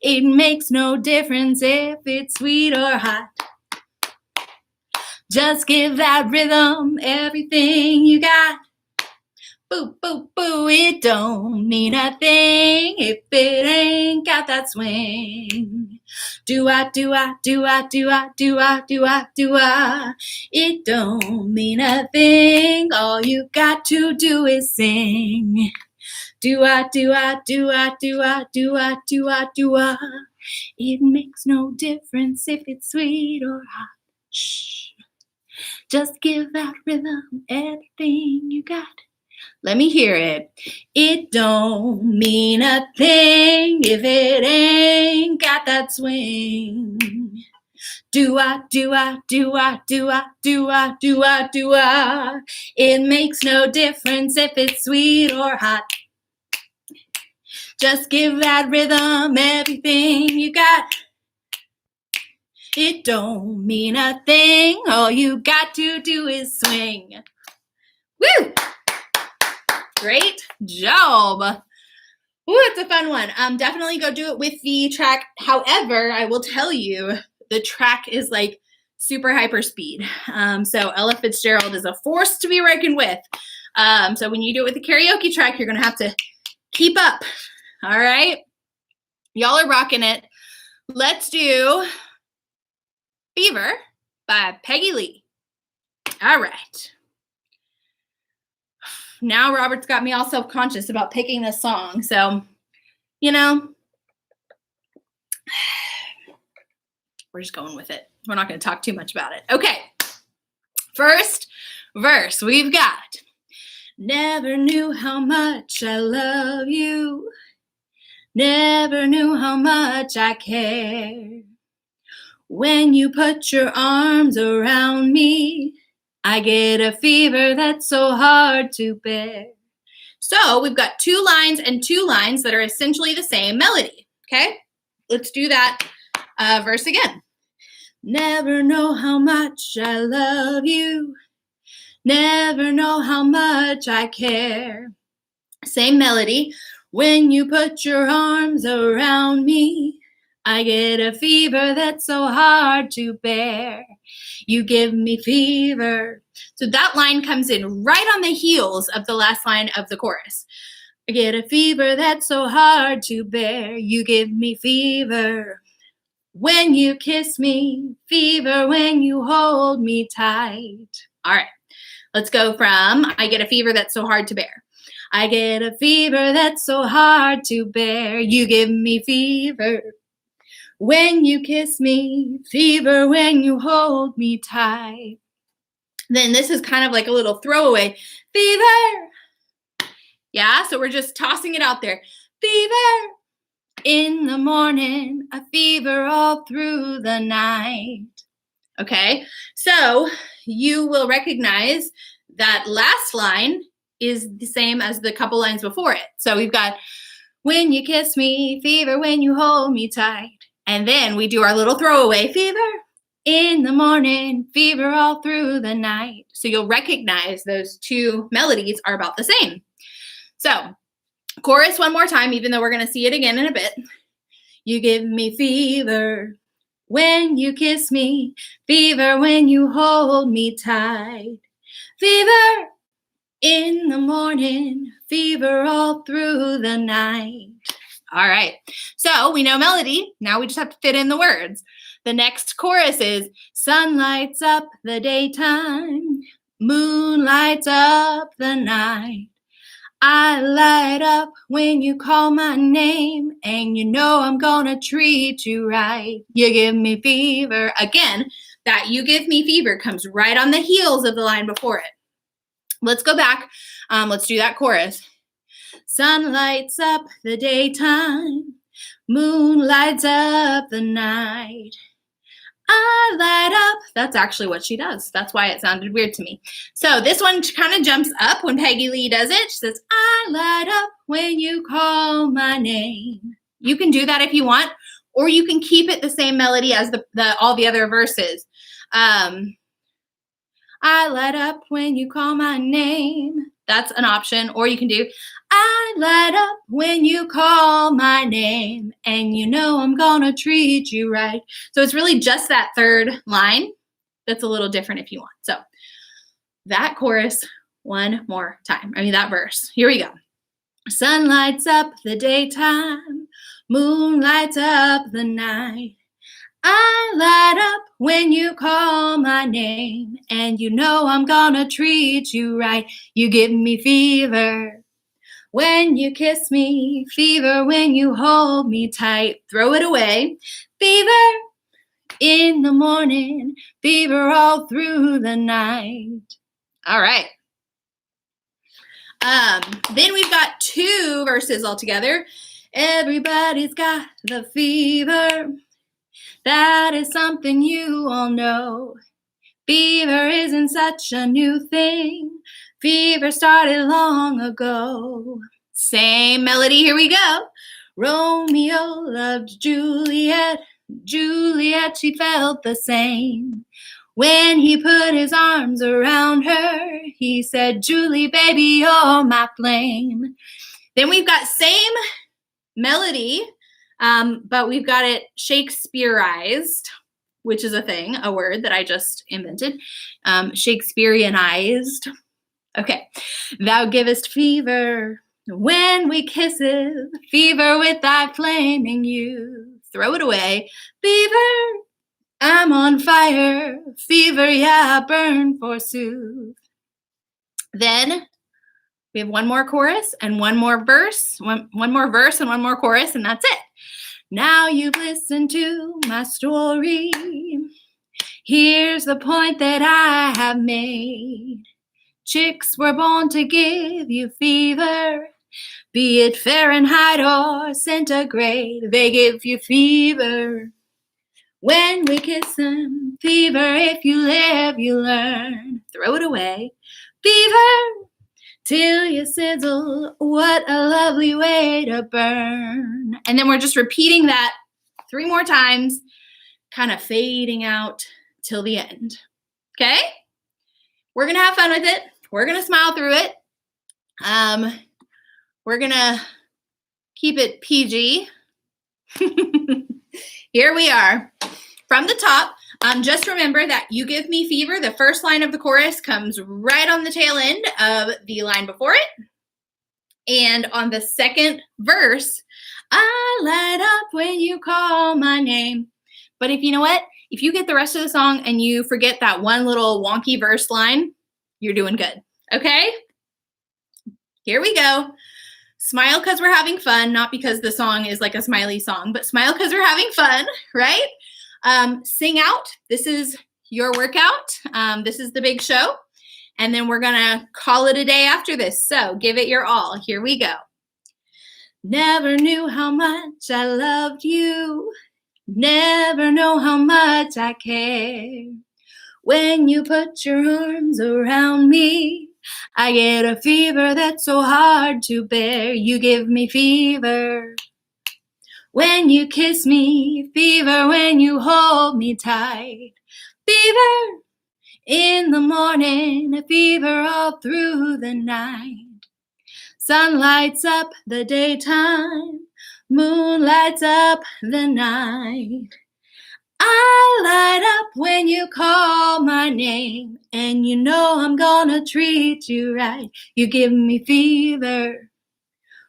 A: It makes no difference if it's sweet or hot. Just give that rhythm everything you got. Boo, boo, boo, it don't mean a thing if it ain't got that swing. Do-ah, do-ah, do-ah, do-ah, do-ah, do-ah, do-ah. It don't mean a thing. All you got to do is sing. Do-ah, do-ah, do-ah, do-ah, do-ah, do-ah, do-ah. It makes no difference if it's sweet or hot. Shh. Just give that rhythm everything you got. Let me hear it. It don't mean a thing if it ain't got that swing. Do-ah, do-ah, do-ah, do-ah, do-ah, do-ah, do-ah. It makes no difference if it's sweet or hot. Just give that rhythm everything you got. It don't mean a thing. All you got to do is swing. Woo! Great job. Ooh, it's a fun one. Definitely go do it with the track. However, I will tell you, the track is like super hyper speed. So Ella Fitzgerald is a force to be reckoned with. So when you do it with the karaoke track, you're going to have to keep up. All right? Y'all are rocking it. Let's do Fever by Peggy Lee. All right. Now Robert's got me all self-conscious about picking this song. So, you know, we're just going with it. We're not going to talk too much about it. Okay. First verse we've got. Never knew how much I love you. Never knew how much I care. When you put your arms around me, I get a fever that's so hard to bear. So we've got two lines and two lines that are essentially the same melody, okay? Let's do that verse again. Never know how much I love you. Never know how much I care. Same melody. When you put your arms around me, I get a fever that's so hard to bear. You give me fever. So that line comes in right on the heels of the last line of the chorus. I get a fever that's so hard to bear. You give me fever when you kiss me. Fever when you hold me tight. All right, let's go from I get a fever that's so hard to bear. I get a fever that's so hard to bear. You give me fever when you kiss me, fever when you hold me tight. Then this is kind of like a little throwaway. Fever. Yeah, so we're just tossing it out there. Fever. In the morning, a fever all through the night. Okay, so you will recognize that last line is the same as the couple lines before it. So we've got, when you kiss me, fever when you hold me tight. And then we do our little throwaway, fever in the morning, fever all through the night. So you'll recognize those two melodies are about the same. So chorus one more time, even though we're going to see it again in a bit. You give me fever when you kiss me, fever when you hold me tight. Fever in the morning, fever all through the night. All right, so we know melody. Now we just have to fit in the words. The next chorus is, sun lights up the daytime, moon lights up the night. I light up when you call my name, and you know I'm gonna treat you right. You give me fever. Again, that you give me fever comes right on the heels of the line before it. Let's go back. Let's do that chorus. Sun lights up the daytime, moon lights up the night. I light up. That's actually what she does. That's why it sounded weird to me. So this one kind of jumps up when Peggy Lee does it. She says, I light up when you call my name. You can do that if you want, or you can keep it the same melody as all the other verses. I light up when you call my name. That's an option. Or you can do, I light up when you call my name, and you know I'm gonna treat you right. So it's really just that third line that's a little different if you want. So that chorus one more time. That verse. Here we go. Sun lights up the daytime, moon lights up the night. I light up when you call my name, and you know I'm gonna treat you right. You give me fever when you kiss me, fever when you hold me tight. Throw it away. Fever in the morning, fever all through the night. All right. Then we've got two verses all together. Everybody's got the fever. That is something you all know. Fever isn't such a new thing. Fever started long ago. Same melody, here we go. Romeo loved Juliet. Juliet, she felt the same. When he put his arms around her, he said, Julie, baby, you're my flame. Then we've got same melody, but we've got it Shakespeareized, which is a word that I just invented. Shakespeareanized. Okay. Thou givest fever when we kisses, fever with thy flaming youth. Throw it away. Fever, I'm on fire. Fever, yeah, I burn forsooth. Then we have one more chorus and one more verse, one more verse and one more chorus, and that's it. Now you've listened to my story. Here's the point that I have made. Chicks were born to give you fever. Be it Fahrenheit or centigrade, they give you fever. When we kiss them, fever, if you live, you learn. Throw it away. Fever, till you sizzle, what a lovely way to burn. And then we're just repeating that 3 more times, kind of fading out till the end. Okay? We're going to have fun with it. We're going to smile through it. We're going to keep it PG. Here we are. From the top, just remember that you give me fever. The first line of the chorus comes right on the tail end of the line before it. And on the second verse, I light up when you call my name. But if you know what? If you get the rest of the song and you forget that one little wonky verse line, you're doing good. Okay? Here we go. Smile because we're having fun, not because the song is like a smiley song, but smile because we're having fun, right? Sing out. This is your workout. This is the big show. And then we're going to call it a day after this. So give it your all. Here we go. Never knew how much I loved you. Never know how much I care. When you put your arms around me, I get a fever that's so hard to bear. You give me fever when you kiss me, fever when you hold me tight, fever in the morning, a fever all through the night. Sun lights up the daytime, moon lights up the night. I light up when you call my name, and you know I'm gonna treat you right. You give me fever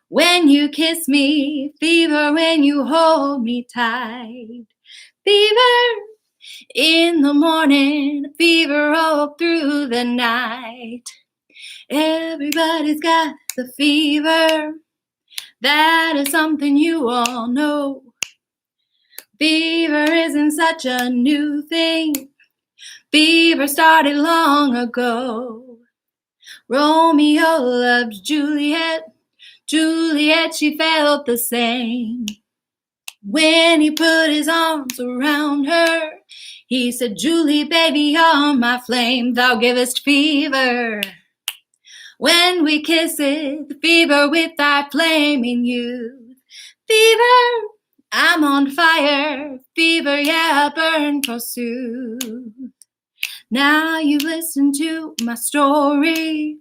A: when you kiss me, fever when you hold me tight, fever in the morning, fever all through the night. Everybody's got the fever. That is something you all know. Fever isn't such a new thing. Fever started long ago. Romeo loved Juliet. Juliet, she felt the same. When he put his arms around her, he said, Julie, baby, you're my flame, thou givest fever. When we kiss it, fever with thy flaming youth. Fever, I'm on fire. Fever, yeah, I burn forsooth. Now you've listened to my story.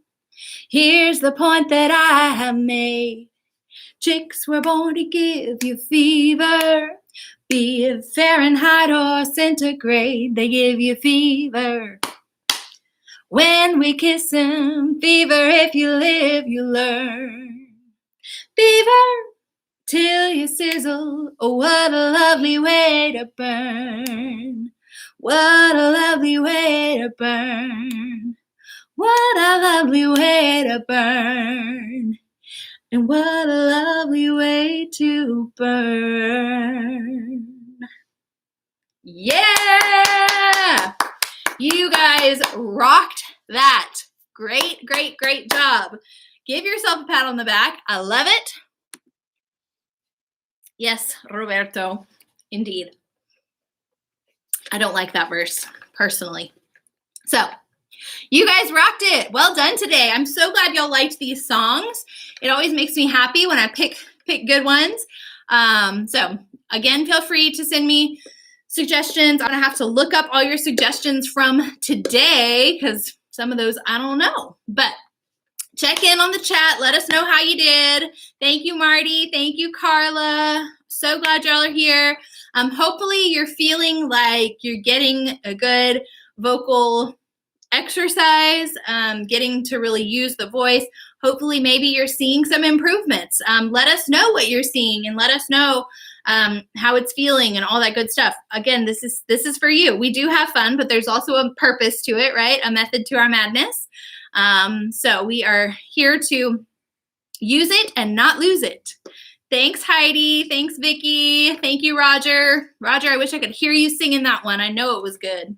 A: Here's the point that I have made. Chicks were born to give you fever. Be it Fahrenheit or centigrade, they give you fever. When we kiss 'em, fever, if you live, you learn. Fever, till you sizzle, oh, what a lovely way to burn. What a lovely way to burn. What a lovely way to burn. And what a lovely way to burn. Yeah! You guys rocked that. Great, great, great job. Give yourself a pat on the back. I love it. Yes, Roberto, indeed. I don't like that verse, personally. So, you guys rocked it. Well done today. I'm so glad y'all liked these songs. It always makes me happy when I pick good ones. So, again, feel free to send me suggestions. I'm going to have to look up all your suggestions from today because some of those I don't know. But check in on the chat. Let us know how you did. Thank you, Marty. Thank you, Carla. So glad y'all are here. Hopefully you're feeling like you're getting a good vocal exercise, getting to really use the voice. Hopefully maybe you're seeing some improvements. Let us know what you're seeing and let us know how it's feeling and all that good stuff. Again, this is for you. We do have fun, but there's also a purpose to it, right? A method to our madness. So we are here to use it and not lose it. Thanks, Heidi. Thanks, Vicky. Thank you, Roger. Roger, I wish I could hear you singing that one. I know it was good.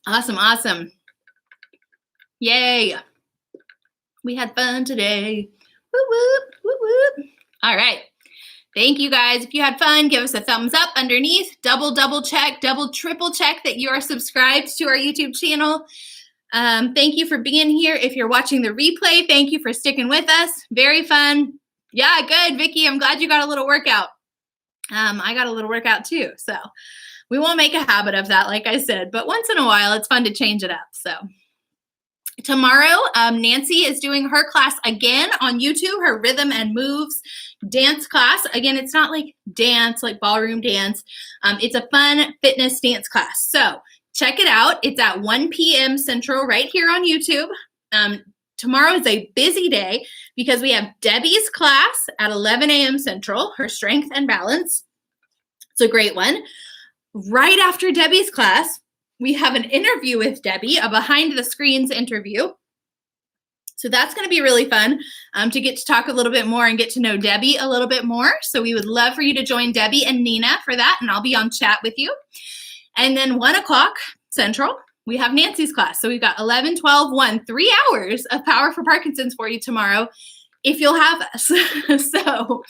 A: Awesome, awesome. Yay. We had fun today. Whoop, whoop, whoop, whoop. All right. Thank you, guys. If you had fun, give us a thumbs up underneath. Double check, triple check that you are subscribed to our YouTube channel. Thank you for being here. If you're watching the replay, thank you for sticking with us. Very fun. Yeah, good, Vicky. I'm glad you got a little workout. I got a little workout too. So we won't make a habit of that, like I said, but once in a while, it's fun to change it up. So tomorrow, Nancy is doing her class again on YouTube, her rhythm and moves dance class. Again, it's not like dance, like ballroom dance. It's a fun fitness dance class. So check it out. It's at 1 p.m. Central right here on YouTube. Tomorrow is a busy day because we have Debbie's class at 11 a.m. Central, her strength and balance. It's a great one. Right after Debbie's class, we have an interview with Debbie, a behind the screens interview. So that's going to be really fun to get to talk a little bit more and get to know Debbie a little bit more. So we would love for you to join Debbie and Nina for that, and I'll be on chat with you. And then 1 o'clock Central, we have Nancy's class. So we've got 11, 12, 1, 3 hours of Power for Parkinson's for you tomorrow, if you'll have us. So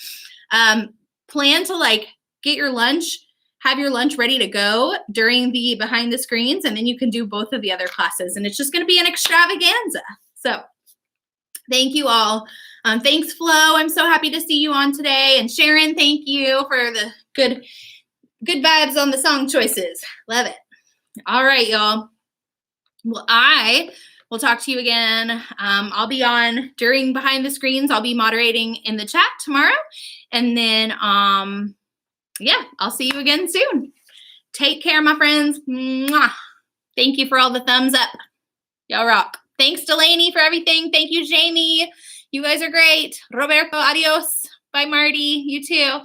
A: plan to get your lunch, have your lunch ready to go during the behind the screens, and then you can do both of the other classes. And it's just going to be an extravaganza. So thank you all. Thanks, Flo. I'm so happy to see you on today. And Sharon, thank you for the good vibes on the song choices. Love it. All right, y'all. Well, I will talk to you again. I'll be on during behind the screens. I'll be moderating in the chat tomorrow. And then, yeah, I'll see you again soon. Take care, my friends. Mwah. Thank you for all the thumbs up. Y'all rock. Thanks, Delaney, for everything. Thank you, Jamie. You guys are great. Roberto, adios. Bye, Marty. You too.